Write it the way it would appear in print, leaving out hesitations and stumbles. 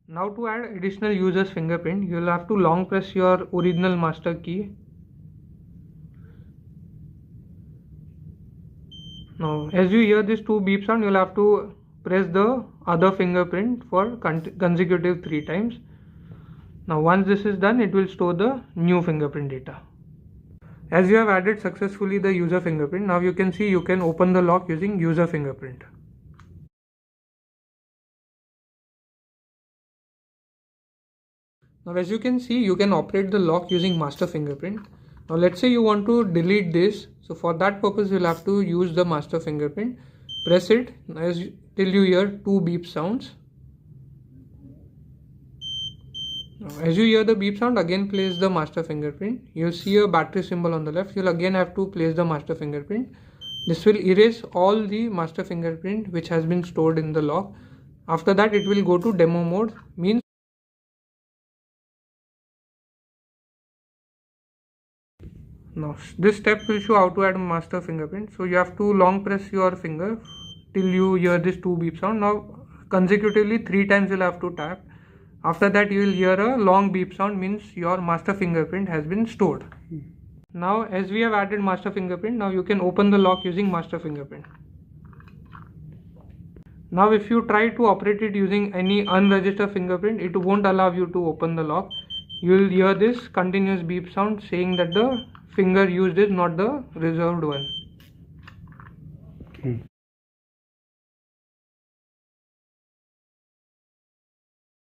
Now to add additional user's fingerprint, you will have to long press your original master key. Now as you hear this 2 beep sound, you will have to press the other fingerprint for consecutive 3 times. Now once this is done, it will store the new fingerprint data. As you have added successfully the user fingerprint, now you can see you can open the lock using user fingerprint. Now as you can see, you can operate the lock using master fingerprint. Now let's say you want to delete this. So for that purpose, you'll have to use the master fingerprint. Press it till you hear 2 beep sounds. Now, as you hear the beep sound, again place the master fingerprint. You'll see a battery symbol on the left. You'll again have to place the master fingerprint. This will erase all the master fingerprint which has been stored in the lock. After that, it will go to demo mode, means now this step will show how to add master fingerprint. So you have to long press your finger till you hear this 2 beep sound. Now consecutively 3 times you'll have to tap. After that you will hear a long beep sound, means your master fingerprint has been stored. Now as we have added master fingerprint, now you can open the lock using master fingerprint. Now if you try to operate it using any unregistered fingerprint, it won't allow you to open the lock. You will hear this continuous beep sound saying that the finger used is not the reserved one.